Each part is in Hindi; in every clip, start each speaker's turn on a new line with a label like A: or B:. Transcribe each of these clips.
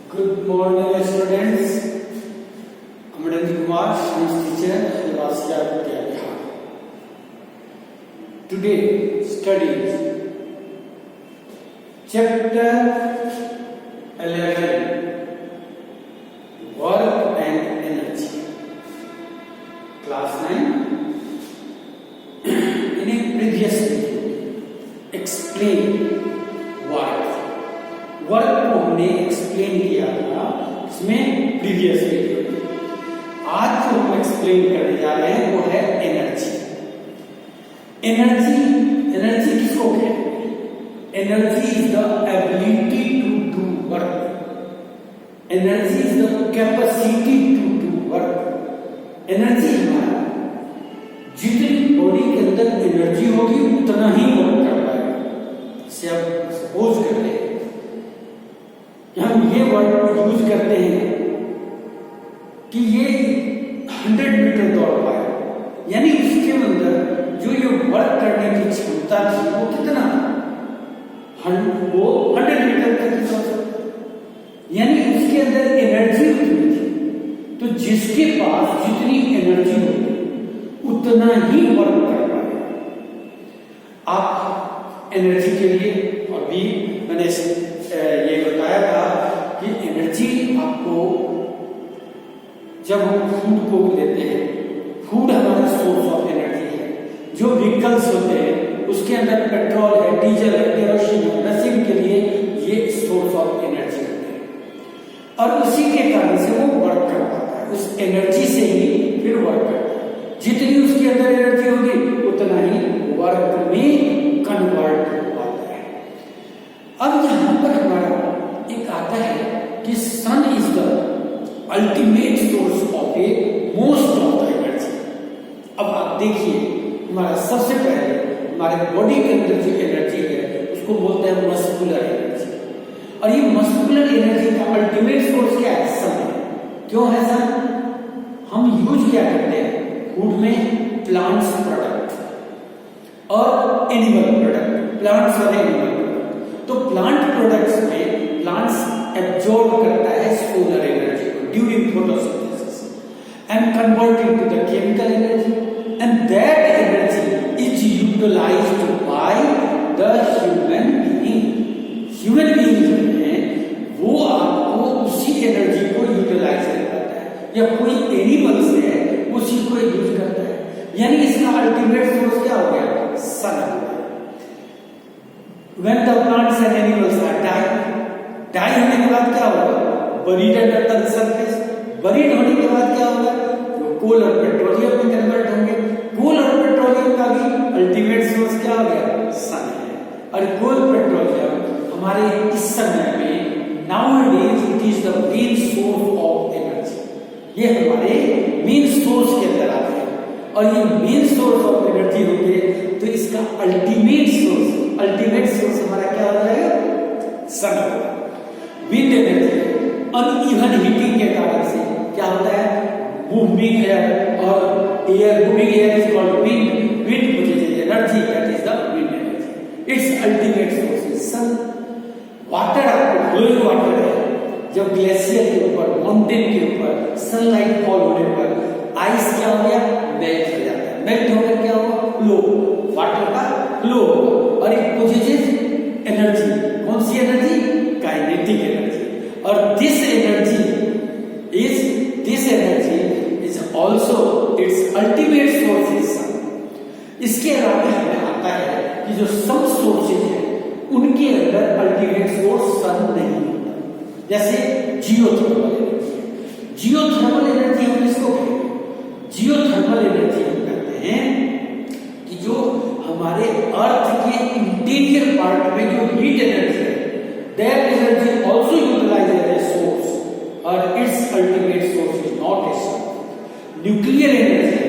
A: Good morning, students. Amaranth Kumar, science teacher, University of Kerala. Today, studies chapter 11, work and energy. Class 9. In a previous video, explain work. Work को हमने एक्सप्लेन किया था इसमें प्रीवियस वीडियो में। आज जो हम एक्सप्लेन करने जा रहे हैं वो है एनर्जी। एनर्जी किसको कहते हैं? Energy is the ability to do work. Energy is the capacity to do work. Energy हमारा जितनी बॉडी के अंदर एनर्जी होगी उतना ही वर्क कर पाएगा। जैसे आप सपोज करते हैं हम ये वर्ड यूज करते हैं कि ये 100 मीटर दौड़ पाए, यानी उसके अंदर जो ये वर्क करने की क्षमता थी वो कितना, वो 100 मीटर तक की दौड़ सकता, यानी उसके अंदर एनर्जी उतनी थी। तो जिसके पास जितनी एनर्जी होगी उतना ही वर्क कर पाएगा। आप एनर्जी के लिए अभी मैंने ये बताया था कि एनर्जी आपको जब हम फूड को लेते हैं, फूड हमारा सोर्स ऑफ एनर्जी है। जो व्हीकल्स होते हैं उसके अंदर पेट्रोल है, डीजल है, केरोसिन है, नसीब के लिए ये सोर्स ऑफ एनर्जी होते हैं और उसी के कारण से वो वर्क कर पाता है। उस एनर्जी से ही फिर वर्क करता है। जितनी उसके अंदर एनर्जी होगी उतना ही वर्क में कन्वर्ट होता है। अब यहां पर हमारा एक आता है कि sun is the ultimate source of a most of the energy. अब आप देखिए, हमारा सबसे पहले हमारे बॉडी के अंदर जो एनर्जी है उसको बोलते हैं मस्कुलर एनर्जी। और ये मस्कुलर एनर्जी का अल्टीमेट सोर्स क्या है? सन है। क्यों है सन? हम यूज क्या करते हैं फूड में? प्लांट्स प्रोडक्ट और एनिमल प्रोडक्ट, प्लांट्स और एनिमल। तो प्लांट प्रोडक्ट्स में प्लांट्स एब्जॉर्ब करता है सोलर एनर्जी को during photosynthesis and converted to the chemical energy and that energy is utilised by the human being. Human being जो है वो आपको उसी एनर्जी को यूटिलाइज कर पाता है, या कोई एनिमल्स है उसी को यूज करता है। यानी इसका अल्टीमेट सोर्स क्या हो गया? सन हो गया। When the plants and animals are die होने के बाद क्या होगा? Buried under the surface। Buried होने के बाद क्या होगा? वो कोल और पेट्रोलियम में कन्वर्ट होंगे। कोल और पेट्रोलियम का भी अल्टीमेट सोर्स क्या हो गया? सन है। और कोल पेट्रोलियम हमारे इस समय में nowadays it is the main source of energy। ये हमारे मेन सोर्स के अंदर आते हैं और ये मेन सोर्स ऑफ एनर्जी होते हैं। तो इसका अल्टीमेट सोर्स हमारा क्या हो जाएगा? सन होगा। विंड एनर्जी अनइवन हीटिंग के कारण से क्या होता है? मूविंग एयर और moving air is called wind. Wind produces energy, that is the wind energy. Its ultimate source is sun. Water, आपको फ्लोइंग वाटर है, जब ग्लेशियर के ऊपर, माउंटेन के ऊपर सनलाइट फॉल होने पर आइस क्या हो गया? मेल्ट हो जाता है। मेल्ट होकर क्या होगा? फ्लो, वाटर का फ्लो होगा। और एक प्रोड्यूसेस एनर्जी, कौन सी एनर्जी? Kinetic energy. और this energy is also its ultimate source is sun. इसके अलावा हमें आता है कि जो सब सोर्सेज हैं उनके अंदर अल्टीमेट सोर्स सन नहीं होता। जैसे जियोथर्मल एनर्जी। जियोथर्मल एनर्जी हम इसको कहते हैं, जियोथर्मल एनर्जी हम कहते हैं कि जो हमारे अर्थ के इंटीरियर पार्ट में जो हीट एनर्जी है, that energy also utilized as a source और its ultimate source is not a sun. Nuclear energy,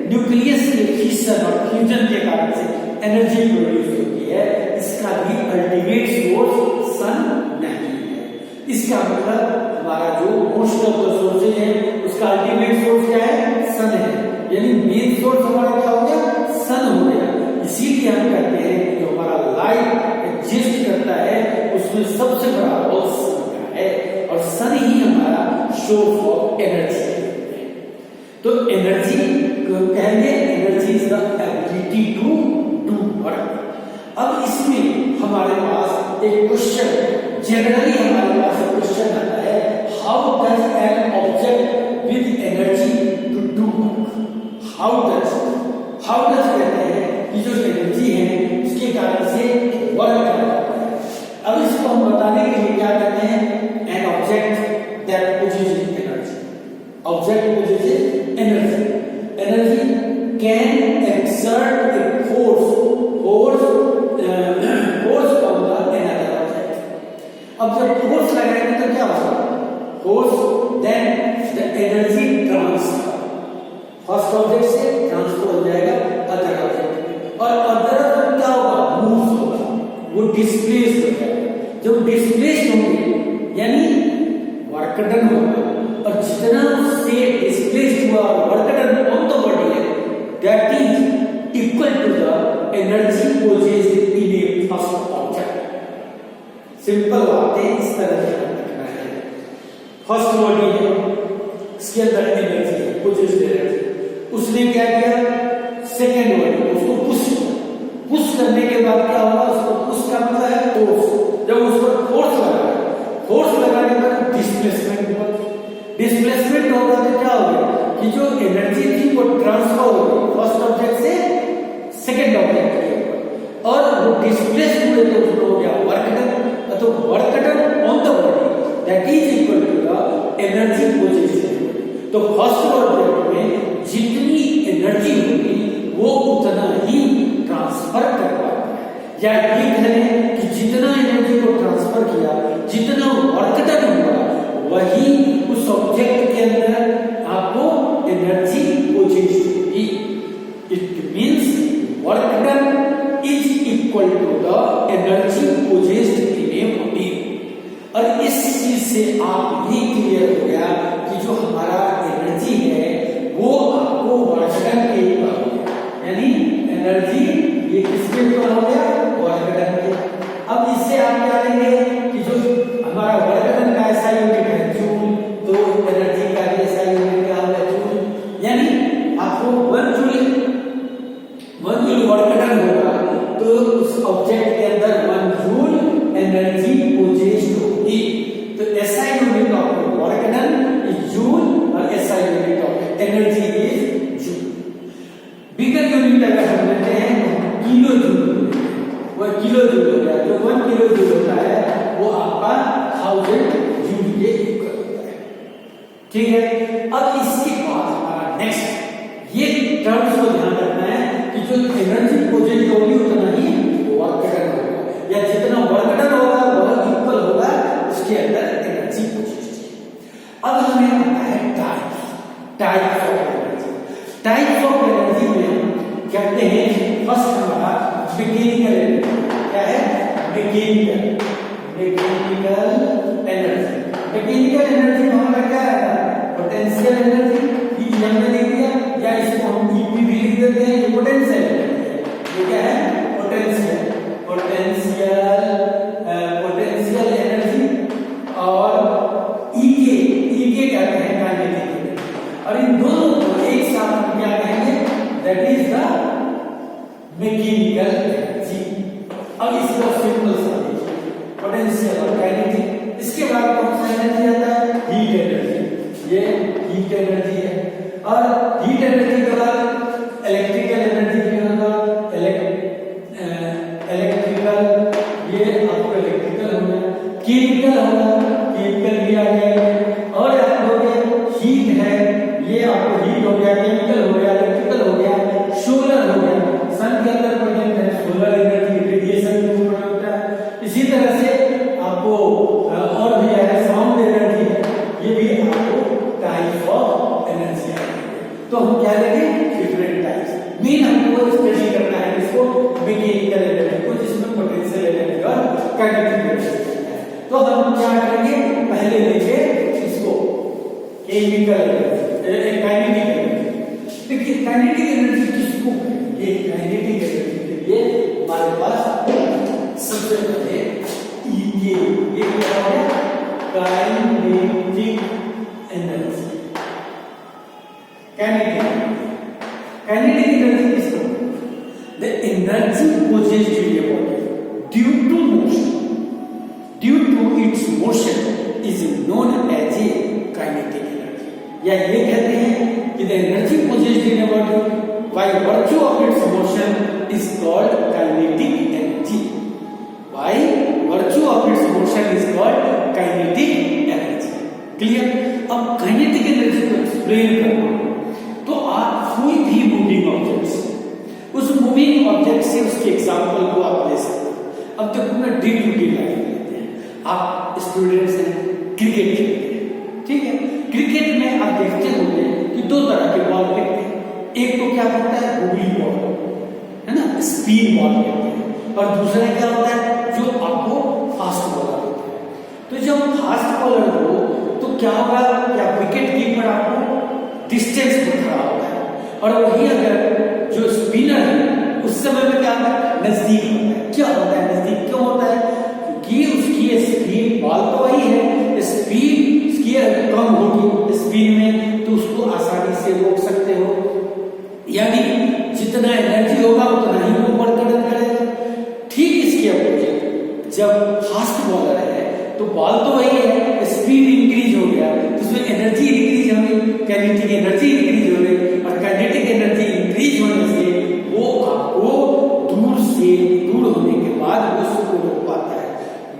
A: nucleus के फिशन और फ्यूजन के कारण से एनर्जी प्रोड्यूस होती है, इसका भी अल्टीमेट सोर्स सन नहीं है। इसका मतलब हमारा जो मोस्ट ऑफ द सोर्सेज है उसका अल्टीमेट सोर्स क्या है? सन है। यानी मेन सोर्स हमारा क्या हो गया? सन हो गया। इसीलिए हम कहते हैं कि जो हमारा लाइफ एग्जिस्ट करता है उसमें सबसे बड़ा रोल सन का है। है और सन ही हमारा सोर्स ऑफ एनर्जी है। तो एनर्जी को कहेंगे energy is the ability to do work. अब इसमें हमारे पास एक क्वेश्चन, जनरली हमारे पास एक क्वेश्चन आता है, how does an object with energy to do work? How does कहते हैं कि जो एनर्जी है उसके कारण से वर्क करता है। अब इसको हम बताने के लिए क्या कहते हैं, an object that possesses energy. Object possesses energy, energy can exert a force on the another object. अब जब फोर्स लगाएंगे तो क्या होगा, force then the energy transfer, first object से ट्रांसफर हो जाएगा अदर ऑब्जेक्ट, और अदर ऑब्जेक्ट क्या होगा, मूव होगा, वो डिस्प्लेस हो जाएगा। जब डिस्प्लेस होंगे यानी वर्क डन होगा, और जितना उससे डिस्प्लेस हुआ work done on the body है that is equal to the energy possessed in a first object. Simple बात है, इस तरह से रखना है। फर्स्ट बॉडी है, इसके अंदर एनर्जी है, पोजेस्ड एनर्जी, उसने क्या किया, सेकेंड बॉडी उसको पुश करने के बाद क्या होगा, उसको पुश का मतलब है फोर्स। जब उस पर फोर्स लगाने पर डिस्प्लेसमेंट हुआ, डिस्प्लेसमेंट होगा तो क्या हो गया कि जो एनर्जी थी वो ट्रांसफर हो गई फर्स्ट ऑब्जेक्ट से सेकेंड ऑब्जेक्ट में, और वो डिस्प्लेस हुए तो उसको हो गया वर्क डन। तो work done on the body that is equal to the energy position. तो फर्स्ट ऑब्जेक्ट में जितनी एनर्जी होगी वो उतना ही ट्रांसफर कर पाता है, या ये कहें कि जितना एनर्जी को ट्रांसफर किया, जितना वर्क डन हुआ, वही उस ऑब्जेक्ट के अंदर आपको एनर्जी पोजेस्ड होगी। It means work done is equal to the energy possessed in a body. और इस चीज से आप ये क्लियर हो गया कि जो हमारा एनर्जी है वो आपको वर्क डन के ऊपर हो गया, यानी एनर्जी ये किसके ऊपर हो गया, वर्क डन के। अब इससे आप क्या लेंगे कि जो हमारा वर्क डन का ऐसा यूनिट है जूल, तो एनर्जी का भी ऐसा यूनिट क्या होगा, जूल। यानी आपको 1 जूल वर्क डन होगा तो उस ऑब्जेक्ट के अंदर 1 जूल एनर्जी पोजेस्ड होगी। तो ऐसा unit of work done is joule और ऐसा unit of energy is joule. Bigger unit अगर हम लेते हैं किलो जूल, वो किलो जूल हो गया, तो 1 किलो जूल होता है वो आपका 1000 जूल के इक्वल होता है। ठीक है, अब इसके बाद हमारा नेक्स्ट ये टर्म्स को ध्यान रखना है कि जो एनर्जी पोजेस्ड होगी उतना ही वर्क डन होगा, या जितना वर्क डन होगा वह इक्वल होगा उसके अंदर एनर्जी पोजेस्ड। अब हमें आता है types of energy. Types of energy में हम कहते हैं फर्स्ट हमारा मैकेनिकल एनर्जी। क्या है, मैकेनिकल एनर्जी। मैकेनिकल एनर्जी हमारा क्या है, पोटेंशियल एनर्जी, ये हमने देख दिया, या इसको हम ईपी भी लिख देते हैं, ये पोटेंशियल एनर्जी है। ये क्या है, पोटेंशियल एनर्जी, और ईके कहते हैं काइनेटिक एनर्जी। और इन दोनों को एक साथ हम क्या कहेंगे, that is the mechanical energy. अब इसका सिंपल सा देखिए, पोटेंशियल और काइनेटिक। इसके बाद कौन सा एनर्जी आता है, हीट एनर्जी। ये हीट एनर्जी है, और हीट एनर्जी के बाद इलेक्ट्रिकल एनर्जी भी होगा, इलेक्ट्रिकल, ये आपको इलेक्ट्रिकल होगा, केमिकल होगा, केमिकल भी आ जाएगा, और आप लोग हीट है, ये आपको हीट हो गया, केमिकल हो गया, इलेक्ट्रिकल हो गया, सोलर हो गया, सन के अंदर प्रेजेंट है, सोलर एनर्जी रेडिएशन के ऊपर होता है। इसी तरह से आपको और भी है साउंड एनर्जी है, ये भी आपको टाइप ऑफ एनर्जी है। तो हम क्या लेंगे, डिफरेंट टाइप्स। मेन हमको स्टडी करना है इसको मैकेनिकल एनर्जी को, जिसमें पोटेंशियल एनर्जी और काइनेटिक एनर्जी है। तो हम क्या करेंगे, पहले लेंगे इसको केमिकल एनर्जी, काइनेटिक एनर्जी। देखिए काइनेटिक एनर्जी किसको, ये काइनेटिक एनर्जी के लिए हमारे पास सबसे पहले ईके, ये क्या है, काइनेटिक एनर्जी। काइनेटिक एनर्जी किसको? The energy possessed in a body due to its motion is known as a kinetic energy। या ये कहते हैं कि the energy possessed in a body by virtue of its motion is called kinetic energy। by virtue of its motion is called kinetic energy। Clear? अब काइनेटिक एनर्जी को एक्सप्लेन करना तो आप कोई भी मूविंग ऑब्जेक्ट से, उस मूविंग ऑब्जेक्ट से उसके एग्जांपल को आप ले सकते हो। अब तक पूरा डे टू डे लाइफ लेते हैं। आप स्टूडेंट्स हैं, क्रिकेट खेलते हैं, ठीक है? क्रिकेट में आप देखते होंगे कि दो तरह के बॉल फेंकते हैं। एक तो क्या होता है गूगली बॉल, है ना, स्पिन बॉल कहते हैं, और दूसरा क्या होता है जो आपको फास्ट बॉलर होता है। तो जब फास्ट बॉलर हो तो क्या होगा, क्या विकेट कीपर आपको डिस्टेंस पर खड़ा होता है, और वही अगर जो स्पिनर है उस समय में क्या होता है नजदीक होता है। क्या होता है नजदीक क्यों होता है? क्योंकि उसकी स्पीड, बॉल तो वही है, स्पीड उसकी कम होगी स्पिन में, तो उसको आसानी से रोक सकते हो। यानी जितना एनर्जी होगा उतना ही वो वर्क करेगा। ठीक इसके अपोजिट जब फास्ट बॉलर है तो बॉल तो वही है, स्पीड इंक्रीज हो गया तो उसमें एनर्जी इंक्रीज होगी, काइनेटिक एनर्जी इंक्रीज हो गई, और काइनेटिक एनर्जी इंक्रीज होने से वो आपको दूर होने के बाद वो उसको रोक पाता है।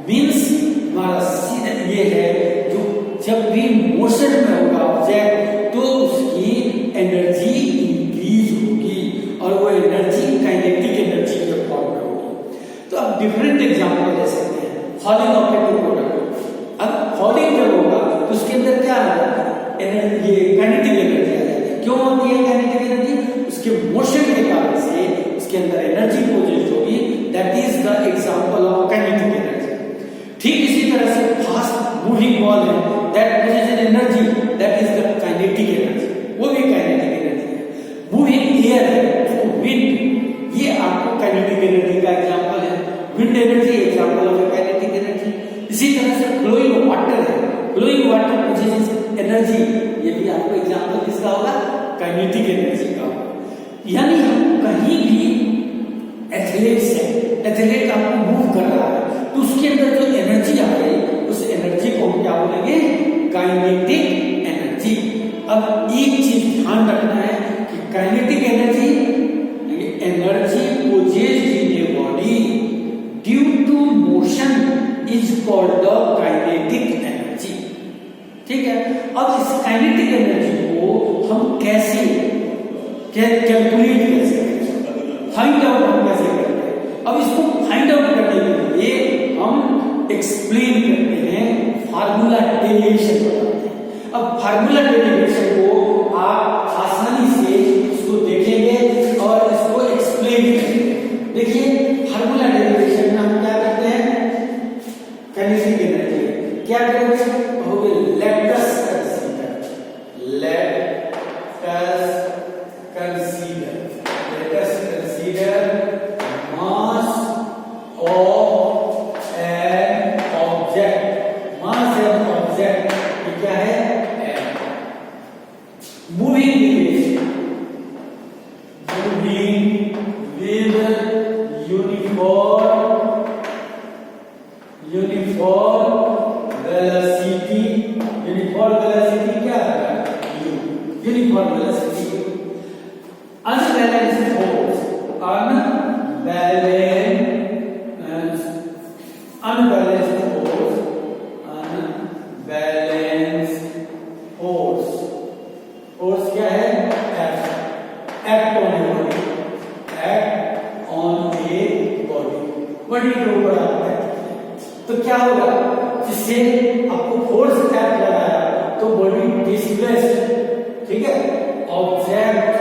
A: मीन्स हमारा सीधा ये है जो जब भी मोशन में होगा ऑब्जेक्ट तो उसकी एनर्जी इंक्रीज होगी, और वो एनर्जी काइनेटिक एनर्जी के फॉर्म में होगी। तो अब डिफरेंट एग्जांपल ले सकते हैं। फॉलिंग ऑफ ए प्रोडक्ट, अब फॉलिंग जब होगा तो उसके अंदर क्या आएगा, एनर्जी, ये काइनेटिक एनर्जी आ जाएगी। क्यों होती है काइनेटिक एनर्जी? उसके मोशन के कारण से उसके अंदर एनर्जी प्रोड्यूस होगी, that is the example of kinetic energy. ठीक इसी तरह से फास्ट मूविंग बॉल है, that produces energy, that is the kinetic energy, वो भी काइनेटिक एनर्जी है। मूविंग एयर है, विंड, ये आपको काइनेटिक एनर्जी का एग्जांपल है। Wind energy example of kinetic energy. इसी तरह से फ्लोइंग वाटर है, फ्लोइंग वाटर प्रोड्यूसेस एनर्जी, ये भी आपको एग्जांपल किसका होगा, काइनेटिक एनर्जी का होगा। यानी हम कहीं भी एथलीट्स है, एथलीट आपको मूव कर रहा है तो उसके अंदर जो एनर्जी आ रही उस एनर्जी को हम क्या बोलेंगे, काइनेटिक एनर्जी। अब एक चीज ध्यान रखना है कि kinetic energy possessed in a body due to motion is called the kinetic energy. ठीक है? अब इस काइनेटिक एनर्जी को हम कैसे कैलकुलेट कैसे फाइंड आउट हम कैसे करते हैं? अब इसको फाइंड आउट करने के लिए हम एक्सप्लेन करते हैं, फार्मूला डेरिवेशन बताते हैं। अब फार्मूला डेरिवेशन को आप आसानी से इसको देखेंगे और इसको एक्सप्लेन करेंगे। देखिए फार्मूला डेरिवेशन में हम क्या करते हैं, काइनेटिक एनर्जी क्या करेंगे, कहोगे let us consider mass of an object। mass of object ये क्या है, moving with uniform velocity। uniform velocity क्या है, uniform velocity। unbalanced force, unbalanced force, force क्या है, act on a body, body के ऊपर आता है। तो क्या होगा, जिससे आपको फोर्स एक्ट लगाया तो बॉडी डिस्प्लेस्ड, ठीक है, ऑब्जेक्ट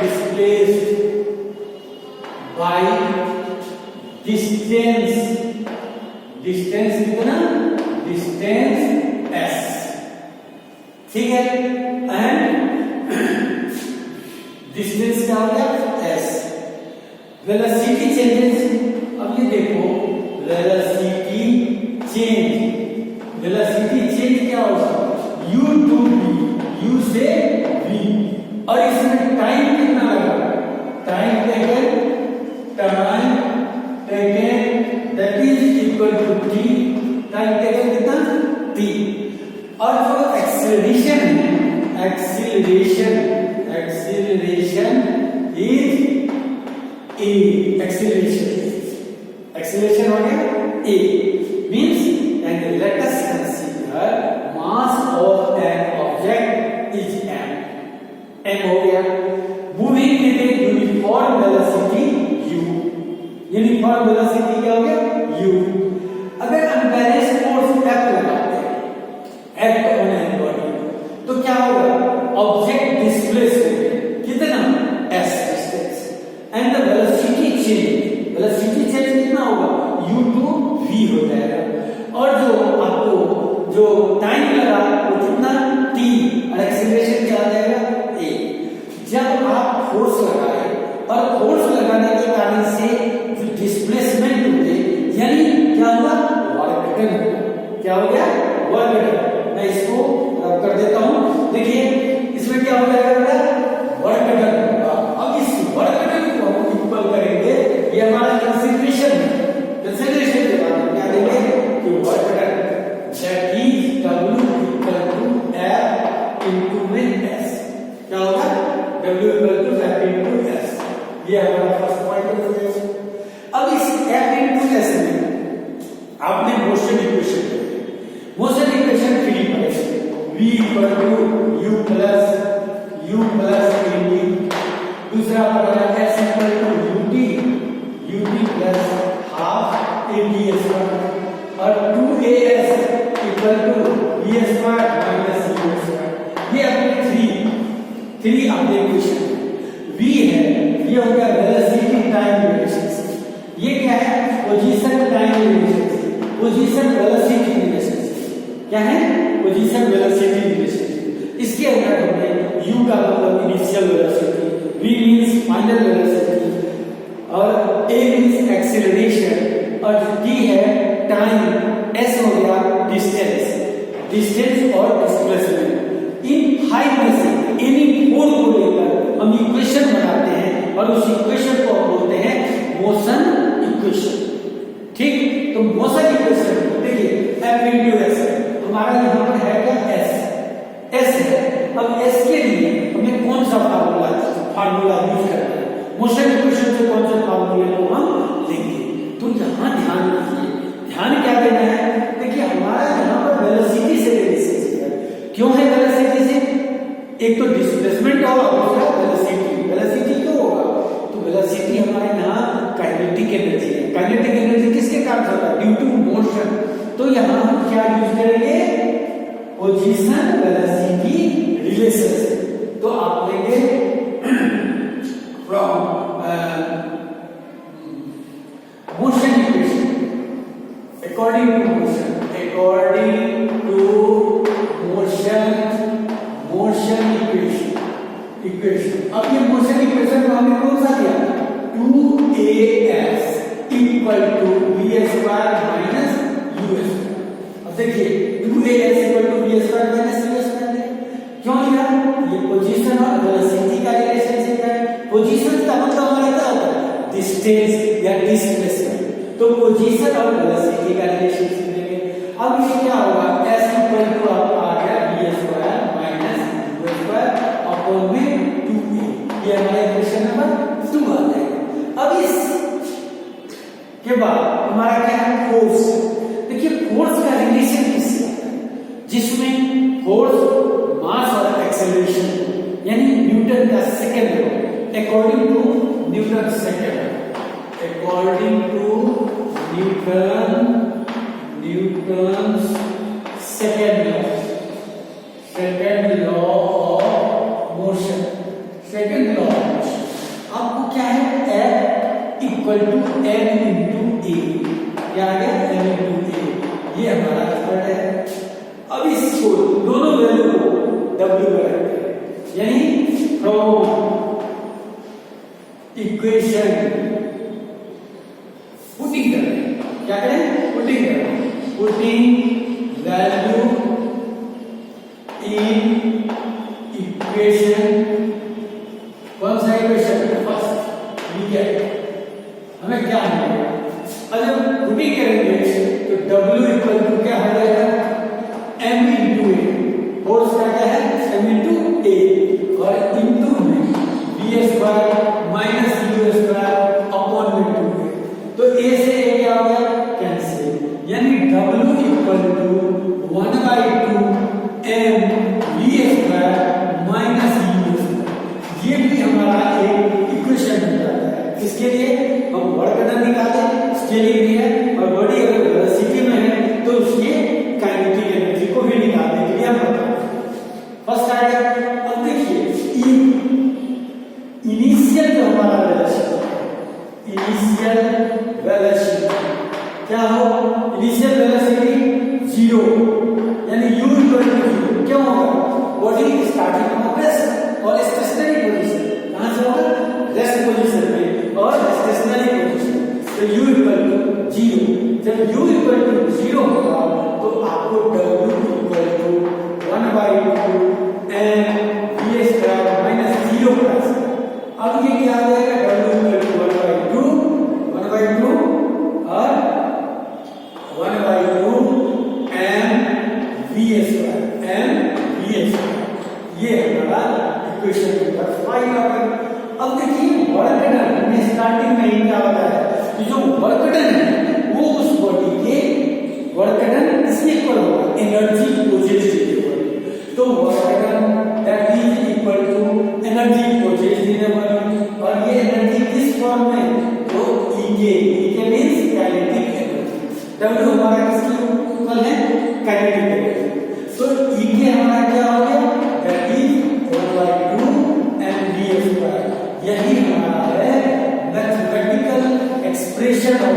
A: displaced by distance कितना, distance s, ठीक है, एंड डिस्टेंस क्या हो गया s। वेलोसिटी चेंजेस, अब ये देखो वेलोसिटी चेंज, वेलोसिटी चेंज क्या होगा, u to v, u से v, और इसमें टाइम कितना लगा, time taken that is equal to t, time taken कितना t, और जो एक्सीलरेशन है, एक्सीलरेशन इज a, एक्सीलरेशन हो गया a, means and let us consider mass of an object is m हो गया, moving with a uniform velocity u, uniform velocity क्या हो गया u। अगर अनबैलेंस्ड फोर्स F लगाते हैं, F ऑन एन बॉडी, तो क्या होगा, ऑब्जेक्ट डिस्प्लेस होगा कितना, s distance, and the velocity change कितना होगा, u to v हो जाएगा, और जो आपको जो टाइम लगा वो कितना t, और एक्सीलरेशन क्या आ जाएगा a। जब आप फोर्स लगाए और फोर्स लगाने के कारण से जो डिस्प्लेसमेंट हुए, यानी क्या हुआ, वर्क डन हुआ, क्या हो गया, वर्क डन। मैं इसको कर देता हूं, देखिए इसमें क्या हो जाएगा बेटा, वर्क डन होगा। अब इस वर्क डन को हम इक्वल करेंगे, ये हमारा कंसीडरेशन है, कंसीडरेशन के बाद क्या देंगे कि work done that is W equal to F into में S, क्या होगा, W equal to F into S, ये हमारा फर्स्ट पॉइंट है। अब इस F इनटू S में आपने मोशन इक्वेशन फ्री पढ़े, V equal to U plus AD, दूसरा पढ़ा S equal to UT plus half AD square, और 2AS equal to B square minus U square. ये अपने थ्री आपने इक्वेशन, V है, ये हो गया वेलोसिटी टाइम रिलेशनशिप, ये क्या है, position time relationship, position velocity relationship, क्या है, पोजीशन वेलोसिटी रिलेशनशिप। इसके अंदर हमने u का मतलब initial velocity, v means final velocity, और a मींस एक्सीलरेशन, और t है टाइम, s हो गया डिस्टेंस और डिस्प्लेसमेंट। इन फाइव में से एनी फोर को लेकर हम इक्वेशन बनाते हैं, और उस इक्वेशन को हम बोलते हैं मोशन इक्वेशन। ठीक, तो मोशन इक्वेशन देखिए F इनटू S, हमारा यहाँ पर है क्या, S है। अब S के लिए हमें कौन सा फार्मूला यूज करना है, मोशन इक्वेशन से कौन से फार्मूले को हम लेंगे, तो यहाँ ध्यान रखिए, ध्यान क्या देना है, देखिए हमारा यहाँ पर वेलोसिटी से रिलेशनशिप है। क्यों है वेलोसिटी से, एक तो डिस्प्लेसमेंट होगा, दूसरा वेलोसिटी क्यों होगा, तो वेलोसिटी हमारे यहाँ काइनेटिक एनर्जी है, काइनेटिक एनर्जी किसके कारण होता है, ड्यू टू मोशन। तो यहाँ हम क्या यूज करेंगे, पोजीशन वेलोसिटी रिलेशनशिप। तो आप लेंगे from motion equation, according to motion equation. अब ये मोशन इक्वेशन को हमने कौन सा दिया, 2AS equal to v square minus u square. अब देखिए 2AS equal to v square minus u square क्यों लिया, ये पोजीशन और वेलोसिटी का रिलेशनशिप है। पोजीशन का मतलब हमारा क्या होता है, डिस्टेंस या डिस्प्लेसमेंट, तो पोजीशन और वेलोसिटी का रिलेशनशिप लेंगे। अब ये क्या होगा, s इक्वल टू आपका आ गया v square minus u square upon में 2a, ये हमारा इक्वेशन नंबर 2 आ जाएगा। अब इस के बाद हमारा क्या है, फोर्स। देखिए फोर्स का रिलेशन किससे आता है, जिसमें फोर्स मास और एक्सेलरेशन यानी न्यूटन का second law, according to Newton second law of motion, second law of motion आपको क्या है, F equal to m into a, क्या आ गया m इंटू ए, ये हमारा आंसर है। अब इसको दोनों वैल्यू को W में रखते हैं, यानी फ्रॉम इक्वेशन पुटिंग करें, क्या करें, पुटिंग करें। पुटिंग वैल्यू इन इक्वेशन, कौन सा इक्वेशन? फर्स्ट। ठीक है, हमें क्या मिलेगा? अगर पुटिंग करेंगे तो W इक्वल टू क्या हो जाएगा? M इंटू ए, फोर्स का क्या है? M इंटू ए, और इंटू में b square minus u square upon में 2a। तो a से a क्या हो गया? कैंसिल, यानी W equal to 1/2 m v square minus u square. ये भी हमारा एक इक्वेशन बन जाता है। किसके लिए? हम वर्क डन निकाले, उसके लिए भी है, और बॉडी अगर वेलोसिटी में है तो उसके काइनेटिक एनर्जी को भी निकालने के लिए हम बताते हैं। फर्स्ट आ गया। अब देखिए इनिशियल जो हमारा वेलोसिटी है, इनिशियल वेलोसिटी क्या हो? इनिशियल वेलोसिटी 0, यानी u इक्वल टू 0। क्यों होगा? बॉडी स्टार्टिंग फ्रॉम रेस्ट और स्टेशनरी पोजीशन, कहां से होगा? रेस्ट पोजीशन में और स्टेशनरी पोजीशन। तो u इक्वल टू 0। जब u इक्वल टू 0 होगा तो आपको w equal to 1/2 m v square minus 0 plus. अब ये क्या आ जाएगा? w इक्वल टू 1/2 और 1/2 m v स्क्वायर, ये हमारा इक्वेशन नंबर 5 आ गया। अब देखिए वर्क डन में स्टार्टिंग में ही क्या होता है कि जो वर्क डन है वो उस बॉडी के वर्क डन इसके इक्वल होगा, एनर्जी प्रोड्यूस इक्वल। तो work done that is equal to energy produce in the body, और ये एनर्जी किस फॉर्म में? तो E means kinetic energy. W हमारा किसके इक्वल है? Kinetic energy. तो E हमारा क्या हो गया? That is 1/2 mv square. यही हमारा है mathematical expression of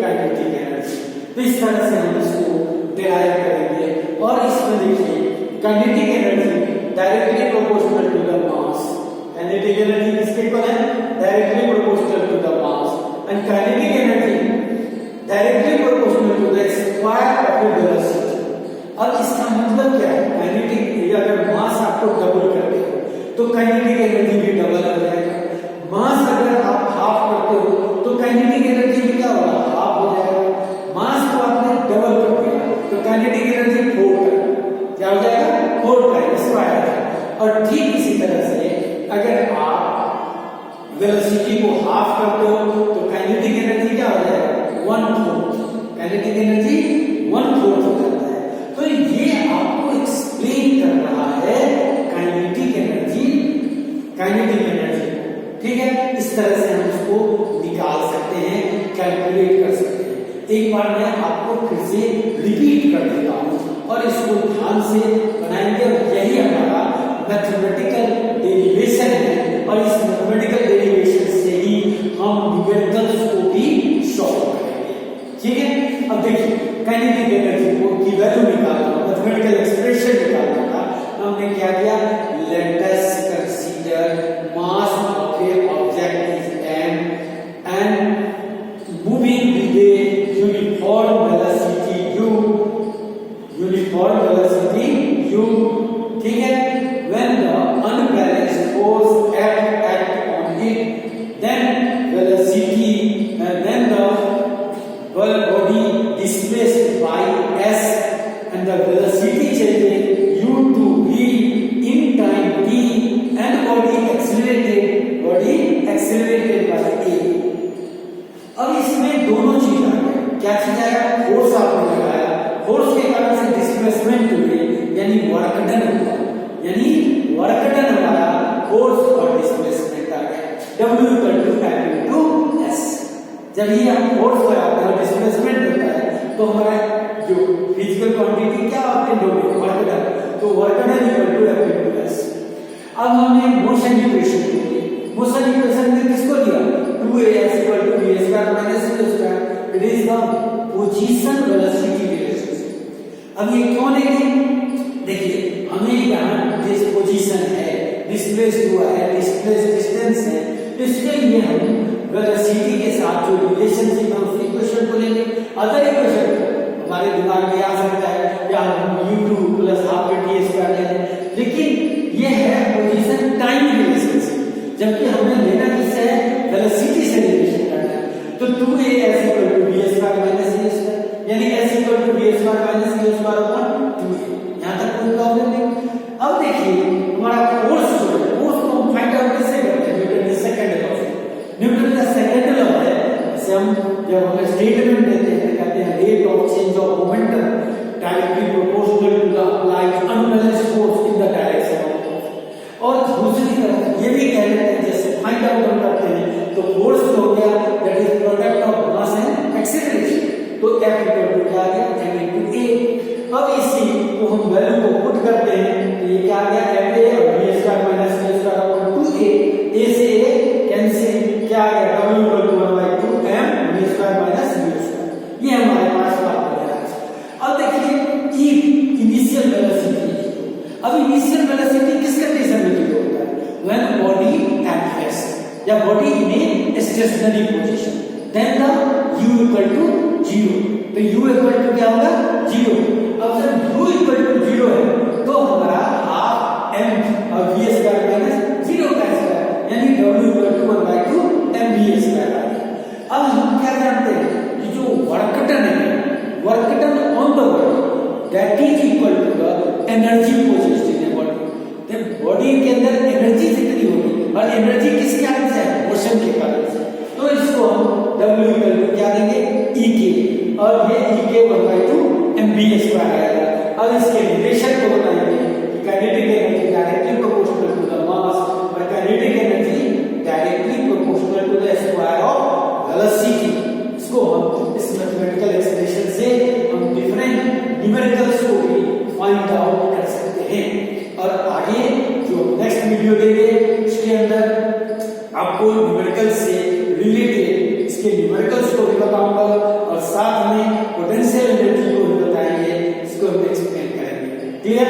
A: kinetic energy. तो इस तरह से हम इसको डिराइव करेंगे। और इसमें देखिए kinetic energy directly proportional to the mass. Kinetic energy किसके इक्वल है? Directly proportional to the mass, and kinetic energy directly proportional to the square of the velocity. अब इसका मतलब क्या है? काइनेटिक अगर मास आपको डबल कर दे तो काइनेटिक एनर्जी भी डबल हो जाएगा। मास अगर आप हाफ करते हो तो काइनेटिक एनर्जी भी क्या होगा? हाफ हो जाएगा। मास को आपने डबल कर दिया तो काइनेटिक एनर्जी 4 क्या हो जाएगा? 4 टाइम्स स्क्वायर। और ठीक इसी तरह से अगर आप वेलोसिटी को हाफ करते हो तो काइनेटिक एनर्जी क्या हो जाएगा? 1/4। काइनेटिक एनर्जी 1/4 हो जाता है। तो ये आपको एक्सप्लेन कर रहा है काइनेटिक एनर्जी, ठीक है। इस तरह से हम उसको निकाल सकते हैं, कैलकुलेट कर सकते हैं। एक बार मैं आपको फिर से रिपीट कर देता हूं और इसको ध्यान से बनाएंगे। और यही हमारा मैथमेटिकल डेरिवेशन है, और इस मैथमेटिकल डेरिवेशन से ही हम न्यूमेरिकल्स को भी सॉल्व करेंगे। ठीक है। अब देखिए काइनेटिक एनर्जी को की वैल्यू निकालना, मैथमेटिकल एक्सप्रेशन निकालना था। हमने क्या किया? Let us consider mass of A object is m and moving with a uniform velocity u, ठीक है। when the unbalanced force act on it, then the body displaced by s and the velocity changes u to v in time t, and body accelerated by a। अब इसमें दोनों चीज आ गए। क्या चीज आया? फोर्स आपने लगाया, फोर्स के कारण से डिस्प्लेसमेंट हुई, यानी वर्क डन हुआ, यानी वर्क डन हमारा फोर्स और डिस्प्लेसमेंट आ गया। W equal to F into S। जब ये हम फोर्स लगाते हैं और डिस्प्लेसमेंट होता है तो हमारा जो फिजिकल क्वांटिटी क्या आपने डोमेन वर्क डन, तो work done equal to F into S। अब हमने मोशन इक्वेशन ली। मोशन इक्वेशन में किसको लिया? 2as equal to v square minus u square. It is the position velocity relationship. अब ये क्यों लेंगे? देखिए हमें यहाँ जिस पोजीशन है, डिस्प्लेस हुआ है, डिस्प्लेस डिस्टेंस है, तो इसके लिए हम वेलोसिटी के साथ जो रिलेशनशिप है उस इक्वेशन को लेंगे। अदर इक्वेशन हमारे दिमाग में आ सकता है या हम u2 plus half t square ले लें, लेकिन ये है पोजीशन टाइम रिलेशनशिप, जबकि हमें लेना किससे है, वेलोसिटी से रिलेशन करना है। तो 2a s equal to v square minus a square, यानी s equal to v square minus a square upon 2a। यहां तक कोई प्रॉब्लम नहीं। अब देखिए हमारा फोर्स जो है, फोर्स को हम फाइंड आउट कैसे करते हैं, न्यूटन का सेकंड लॉ से। न्यूटन का सेकंड लॉ है, जैसे हम जब हमें स्टेटमेंट देते हैं कहते हैं rate of change of momentum directly proportional to the applied unbalanced force in the direction of force. और दूसरी तरफ ये भी कह लेते हैं, जैसे फाइंड आउट हम करते हैं तो फोर्स हो गया that is product of mass and acceleration, तो F इक्वल टू क्या आ गया, m इनटू a। अब इसी को हम वैल्यू को पुट करते हैं तो ये क्या आ गया, fa और v square minus v square upon 2a, a से a कैंसिल, क्या आ गया, w equal to 1/2m v square minus v square. ये हमारे पास बात हो गया। अब देखिए e इनिशियल वेलोसिटी, अब इनिशियल वेलोसिटी किस कंडीशन में जीरो होता है, व्हेन बॉडी एट रेस्ट या body in a stationary position, then the u equal to 0। तो u इक्वल टू क्या होगा, 0। अब जब u इक्वल टू 0 है तो हमारा हाफ m और v स्क्वायर माइनस 0 का स्क्वायर, यानी w equal to 1/2 mv square आ गया। अब हम क्या जानते हैं कि जो वर्क डन है, work done on the body that is equal to the energy possessed in the body. तो बॉडी के अंदर एनर्जी जितनी होगी, और एनर्जी किस कारण से है, मोशन के कारण से, तो इसको हम w इक्वल टू क्या देंगे, e के, और ये e के 1/2 mv स्क्वायर आएगा। अब इसके रिलेशन को बताएंगे कि kinetic energy directly proportional to the mass और kinetic energy directly proportional to the square of velocity. इसको हम इस मैथमेटिकल एक्सप्रेशन से हम डिफरेंट न्यूमेरिकल्स को भी फाइंड आउट कर सकते हैं। और आगे जो नेक्स्ट वीडियो देंगे उसके अंदर आपको न्यूमेरिकल से रिलेटेड इसके न्यूमेरिकल्स को भी बताऊंगा और साथ में पोटेंशियल एनर्जी को भी बताएंगे, इसको हम एक्सप्लेन करेंगे। क्लियर?